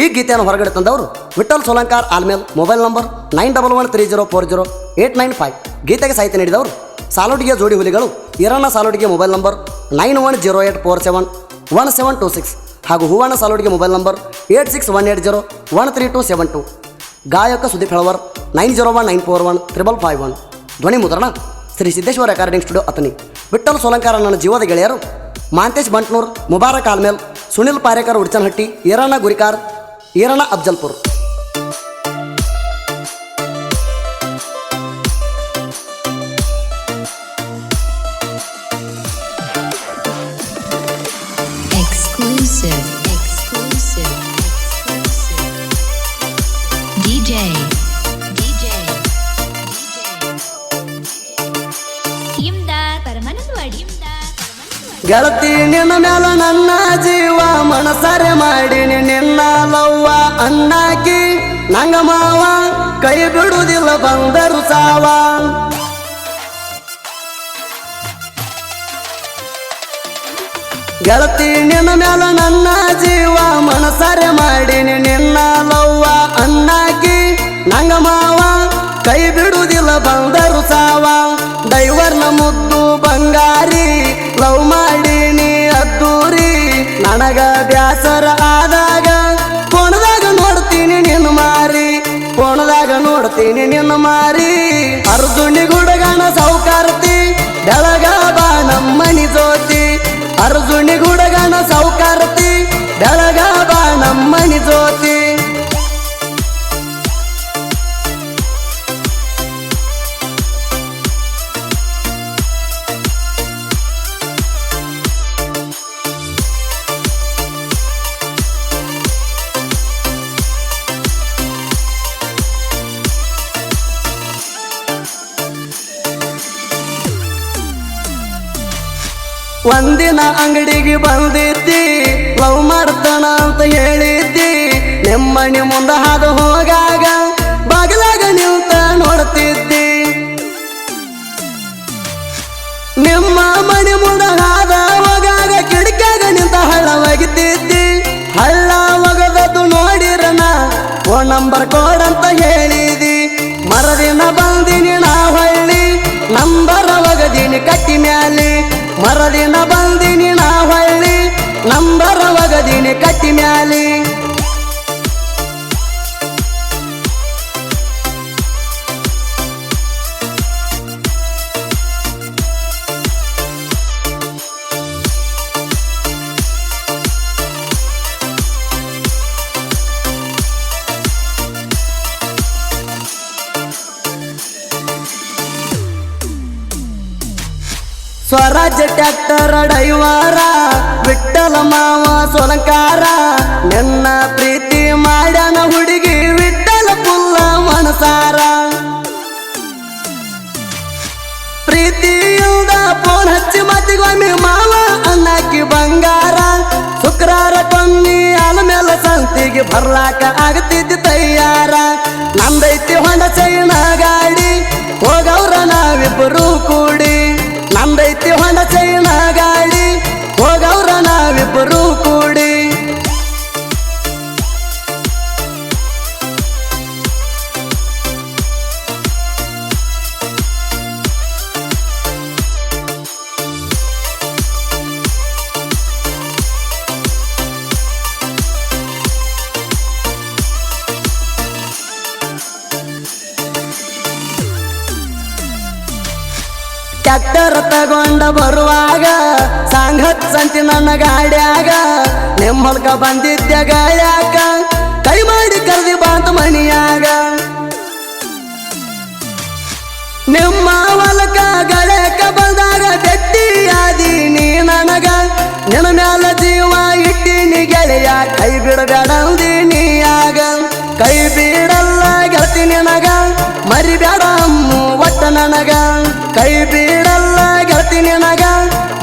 ಈ ಗೀತೆಯನ್ನು ಹೊರಗಡೆ ತಂದವರು ವಿಠಲ್ ಸೋಲಂಕಾರ್ ಆಲ್ಮೇಲ್. Mobile number 9113040895. ಗೀತೆಗೆ ಸಾಹಿತ್ಯ ನೀಡಿದವರು ಸಾಲೋಟಿಗೆ ಜೋಡಿ ಹುಲಿಗಳು ಈರಣ್ಣ ಸಾಲೋಟಿಗೆ. ಮೊಬೈಲ್ ನಂಬರ್ 9108471726 ಹಾಗೂ ಹೂವಣ್ಣ ಸಾಲೋಟಿಗೆ. Mobile number 8618013272. ಗಾಯಕ ಸುದೀಪ್ ಹೆಳವರ್ 9019415551. ಧ್ವನಿ ಮುದ್ರಣ ಶ್ರೀ ಸಿದ್ದೇಶ್ವರ ರೆಕಾರ್ಡಿಂಗ್ ಸ್ಟುಡಿಯೋ ಅತನಿ. ವಿಠಲ್ ಸೋಲಂಕಾರ ನನ್ನ ಜೀವದ ಗೆಳೆಯರು Mantesh Bantnur, Mubarak Almel, Sunil ಪಾರೇಕರ್ ಉಡ್ಚನಹಟ್ಟಿ, Iranna Gurikar, Iranna Afzalpur. Exclusive. DJ. Imdad Paramanandwadi. ಗೆಳತಿ ನಿನ್ನ ಮ್ಯಾಲ ನನ್ನ ಜೀವ ಮನಸರೆ ಮಾಡೀನಿ ನಿನ್ನ ಲವ್ವ ಅಣ್ಣಾಕಿ ನಂಗ ಮಾವ ಕೈ ಬಿಡುವುದಿಲ್ಲ ಬಂದರು ಸಾವ. ಗೆಳತಿ ನಿನ್ನ ಮ್ಯಾಲ ನನ್ನ ಜೀವ ಮನಸರೆ ಮಾಡೀನಿ ನಿನ್ನ ಲವ್ವ ಅಣ್ಣಾಕಿ ನಂಗ ಮಾವ ಕೈ ಬಿಡುವುದಿಲ್ಲ ಬಂದರು ಸಾವ. ಡೈವರ್ನ ಮುದ್ದು ಬಂಗಾರಿ ಲವ್ ಮಾಡೀನಿ ಅದ್ದೂರಿ ನನಗ ಬ್ಯಾಸರ ಆದಾಗ ಕೋಣದಾಗ ನೋಡ್ತೀನಿ ನಿನ್ನ ಮಾರಿ, ಕೋಣದಾಗ ನೋಡ್ತೀನಿ ನಿನ್ನ ಮಾರಿ. ಅರ್ಜುನಿ ಗುಡಗಣ ಸೌಕಾರ್ತಿ ಬೆಳಗ ಬಾ ನಮ್ಮನಿ ಜ್ಯೋತಿ. ಅರ್ಜುನಿ ಗುಡಗಣ ಸೌಕಾರ್ತಿ ಬೆಳಗ ಬಾ ನಮ್ಮನಿ ಜ್ಯೋತಿ. ಒಂದಿನ ಅಂಗಡಿಗೆ ಬಂದಿದ್ದಿ ಲವ್ ಮಾಡ್ತಾನ ಅಂತ ಹೇಳಿದ್ದಿ. ನಿಮ್ಮನಿ ಮುಂದ ಹಾದು ಹೋಗಾಗ ಬಾಗಿಲಾಗ ನಿಂತ ನೋಡ್ತಿದ್ದಿ. ನಿಮ್ಮ ಮನೆ ಮುಂದ ಹಾದ ಹೋಗಾಗ ಕಿಟಕಿಯಾಗ ನಿಂತ ಹಳ್ಳ ಒಗಿತಿದ್ದಿ. ಹಳ್ಳ ಒಗದದ್ದು ನೋಡಿರನ ಫೋನ್ ನಂಬರ್ ಕೊಡಂತ ಹೇಳಿದಿ. ಮರದಿನ ಬಂದಿನಿ ನಾ ಹೊಳ್ಳಿ ನಂಬರ ಒಗದಿನಿ ಕಟ್ಟಿ ಮ್ಯಾಲಿ. ಮರದಿನ ಬಂದಿನಿ ನಾ ಹೊಳ್ಳಿ ನಂಬರ ಒಗದಿನಿ ಕಟ್ಟಿ ಮ್ಯಾಲಿ. ಸ್ವರಾಜ್ಯ ಟ್ಯಾಕ್ಟರ್ ಡೈವರ ವಿಠಲ ಮಾವ ಸೋಲಂಕಾರ. ನಿನ್ನ ಪ್ರೀತಿ ಮಾಡ್ಯಾನ ಹುಡುಗಿ ವಿಠಲ ಪುಲ್ಲ ಮನಸಾರ. ಪ್ರೀತಿಯಿಂದ ಫೋನ್ ಹಚ್ಚಿ ಮತ್ತಿಗೊಮ್ಮೆ ಮಾವ ಅಣ್ಣಾಕಿ ಬಂಗಾರ. ಶುಕ್ರಾರ ಕೊಮ್ಮಿ ಆಲ್ಮೇಲ ಸಂತಿಗೆ ಬರ್ಲಾಕ ಆಗತಿದ್ದಿ ತಯ್ಯಾರ. ನಂದೈತಿ ಹೊಂಡ ಚೈನ ಗಾಡಿ ಹೋಗವ್ರ ನಾವಿಬ್ಬರು ಕೂಡಿ. ನಂದೈತಿ ಹೊಂಡ ಚೈನ ಗಾಡಿ ಹೋಗವ್ರ ನಾವಿಬ್ಬರು ಕೂಡಿ. ಟ್ಯಾಕ್ಟರ್ ತಗೊಂಡ ಬರುವಾಗ ಸಾಂಗತ್ ಸಂತಿ ನನ್ನ ಗಾಡ್ಯಾಗ. ನಿಮ್ಮ ಹೊಲ್ಕ ಬಂದಿದ್ದೆ ಗಾಳ್ಯಾಕ ಕೈ ಮಾಡಿ ಕರೆದಿ ಬಾಂತ ಮನಿಯಾಗ. ನಿಮ್ಮ ಹೊಲಕ ಗಳಕ ಬಂದಾಗ ಬೆಟ್ಟಿಯಾದೀನಿ ನನಗ. ನಿನ್ನ ಮ್ಯಾಲ ಜೀವ ಇಟ್ಟಿನಿ ಗೆಳೆಯ ಕೈ ಬಿಡಬೇಡಂದೀನಿ ಆಗ. ಕೈ ಬಿಡಲ್ಲ ಗೆಳತಿ ನಿನಗ ಮರಿಬೇಡ ಅಮ್ಮು ಒಟ್ಟ ನನಗ. ಕೈ ಬಿಡಲ್ಲ ಗೆಳತಿ ನಿನಗ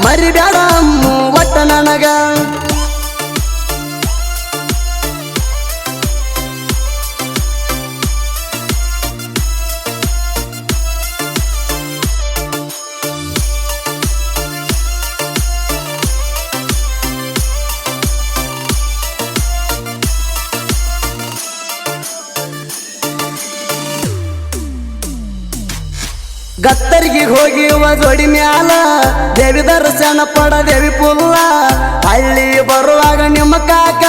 ಮರಿಬೇಡ ಅಮ್ಮು ಒಟ್ಟ ನನಗ. ಗತ್ತರಿಗೆ ಹೋಗಿವ ಜೋಡಿ ಮ್ಯಾಲ ದೇವಿ ದರ್ಶನ ಪಡ ದೇವಿ ಪುಲ್ಲ ಹಳ್ಳಿ ಬರುವಾಗ ನಿಮ್ಮ ಕಾಕ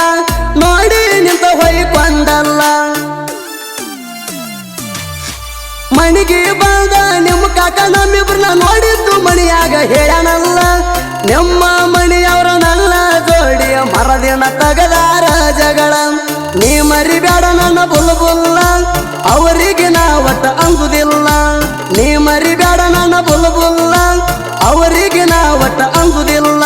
ನೋಡಿ ನಿಂತ ಹೊಯ್ಕೊಂಡಲ್ಲ ಮಣಿಗೆ ಬಂದ ನಿಮ್ಮ ಕಾಕ ನಮ್ಮಿಬ್ರನ್ನ ನೋಡಿದ್ದು ಮಣಿಯಾಗ ಹೇಳನಲ್ಲ ನಿಮ್ಮ ಮಣಿಯವರ ನನ್ನ ಜೋಡಿಯ ಮರದಿನ ತಗದಾರ ಜಗಳ ನೀ ಮರಿಬೇಡ ನನ್ನ ಬುಲ್ಬುಲ್ಲ ಅವರಿಗೆ ನಾ ಒಟ್ಟ ಅಂಗುದಿಲ್ಲ ನೀ ಮರಿಬೇಡ ನನ್ನ ಬುಲ್ಬುಲ್ಲ ಅವರಿಗೆ ನಾ ಒಟ್ಟ ಅಂಗುದಿಲ್ಲ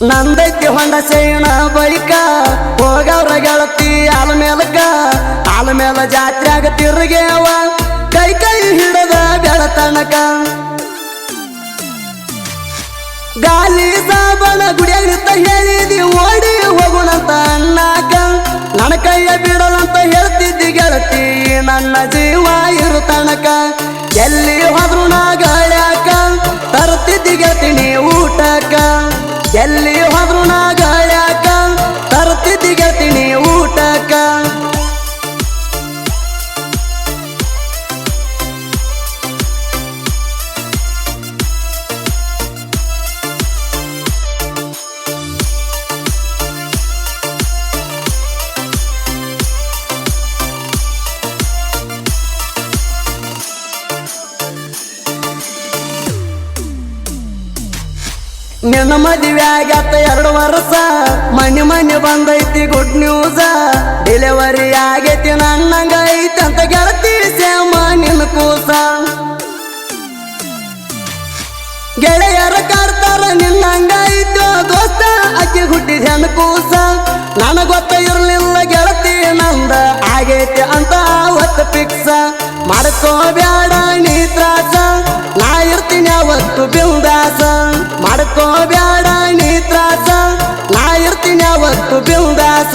ನಂದೈತಿ ಹೊಂಡ ಸೇಣ ಬಳಿಕ ಹೋಗವ್ರ ಗೆಳತಿ ಆಲ ಮೇಲ ಜಾತ್ರೆಯಾಗ ತಿರುಗೇವ ಕೈ ಕೈ ಹಿಡದ ಬೆಳತನಕ ಗಾಲಿ ಸಾಬನ ಗುಡಿಯಾಗ ನಿಂತ ಹೇಳಿದಿ ಓಡಿ ಹೋಗುಣಂತ ಅಣ್ಣಾಕ ನನ್ನ ಕೈಯ ಬಿಡಲಂತ ಹೇಳ್ತಿದ್ದಿ ಗೆಳತಿ ನನ್ನ ಜೀವ ಇರು ತನಕ ಎಲ್ಲಿ ಹೋದ್ರು ನಾ ಗಾಳ್ಯಾಕ ತರ್ತಿದ್ದಿ ಗೆಳತಿ ನೀ ಊಟಕ್ಕ ಎಲ್ಲಿ ಹೋದ್ರು ನಾ ಗಾಳ್ಯಾಕ ತರ್ತಿದ್ದಿ ಗೆಳತಿ ನೀ ಊಟಕ್ಕ ನಿನ್ನ ಮದುವೆ ಆಗ್ಯಾತ 2 ವರ್ಷ ಮನೆ ಬಂದೈತಿ ಗುಡ್ ನ್ಯೂಸ ಡೆಲಿವರಿ ಆಗೈತಿ ನನ್ನಂಗ ಐತಿ ಅಂತ ಗೆಳತಿ ಸೇಮ ನಿನ್ನ ಕೂಸ ಗೆಳೆಯರ ಕಾರ್ತಾರ ನಿನ್ನಂಗ ಐತೋ ದೋಸ್ತ ಅಕ್ಕಿ ಹುಟ್ಟಿದ ಹೆಣ್ಣು ಕೂಸ ನನಗ ಗೊತ್ತ ಇರ್ಲಿಲ್ಲ ಗೆಳತಿ ನಂದ ಆಗೈತಿ ಅಂತ ಅವತ್ತು ಫಿಕ್ಸ ಮಾಡ್ಕೋಬ್ಯಾಡ ನೀ ತ್ರಾಸ ನಾ ಇರ್ತೀನಿ ಅವತ್ತು ಬಿಲ್ದಾಸ ಮಾಡ್ಕೋಬ್ಯಾಡ ನೀ ತ್ರಾಸ ನಾ ಇರ್ತೀನಿ ಅವತ್ತು ಬಿಲ್ದಾಸ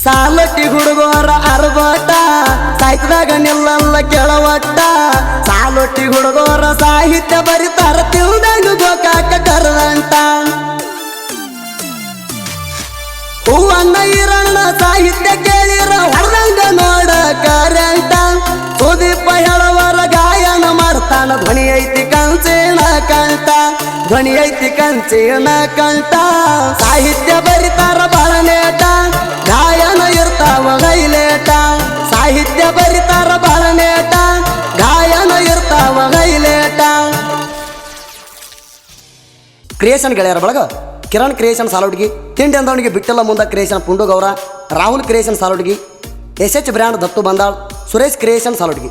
ಸಾಲಟ್ಟಿ ಹುಡುಗೋರ ಅರ್ಬಟ ಸಾಹಿತ್ಯದಾಗ ನಿಲ್ಲಲ್ಲ ಕೆಳವಟ್ಟ ಸಾಲೊಟ್ಟಿ ಹುಡುಗೋರ ಸಾಹಿತ್ಯ ಬರಿತಾರ ತಿಳ್ದಂಗ ಗೋಕಾಕ ಕರದಂಟ ಹೂವನ್ನ ಈರಣ್ಣ ಸಾಹಿತ್ಯ ಕೇಳಿರ ಹೊರದಂಗ ನೋಡ ಕರೆಂಟ ಸುದೀಪ ಹೇಳವರ ಗಾಯನ ಮಾಡ್ತಾನ ಧ್ವನಿ ಐತಿ ಕಂಚಿನ ಕಂಠ ಧ್ವನಿ ಐತಿ ಕಂಚಿನ ಕಂಠ ಸಾಹಿತ್ಯ ಬರಿತಾರ ಬಾಳನೇಟ ಗಾಯನ ಇರ್ತಾವ ಗೈಲೇಟ ಸಾಹಿತ್ಯ ಬರಿತಾರ ಬಾಳನೇಟ ಗಾಯನ ಇರ್ತಾವ ಗೈಲೇಟ ಕ್ರಿಯೇಷನ್ ಗೆಳೆಯರ ಬಳಗ ಕಿರಣ್ ಕ್ರಿಯೇಷನ್ ಸಾಲುಡ್ಗಿ ತಿಂಡಿ ಅಂದವನಿಗೆ ಬಿಟ್ಟಲ್ಲ ಮುಂದ ಕ್ರಿಯೇಷನ್ ಪುಂಡುಗೌರ ರಾಹುಲ್ ಕ್ರಿಯೇಷನ್ ಸಾಲುಡ್ಗಿ SH ಬ್ರ್ಯಾಂಡ್ ದತ್ತು ಬಂದಾಳ್ ಸುರೇಶ್ ಕ್ರಿಯೇಷನ್ ಸಾಲುಡ್ಗಿ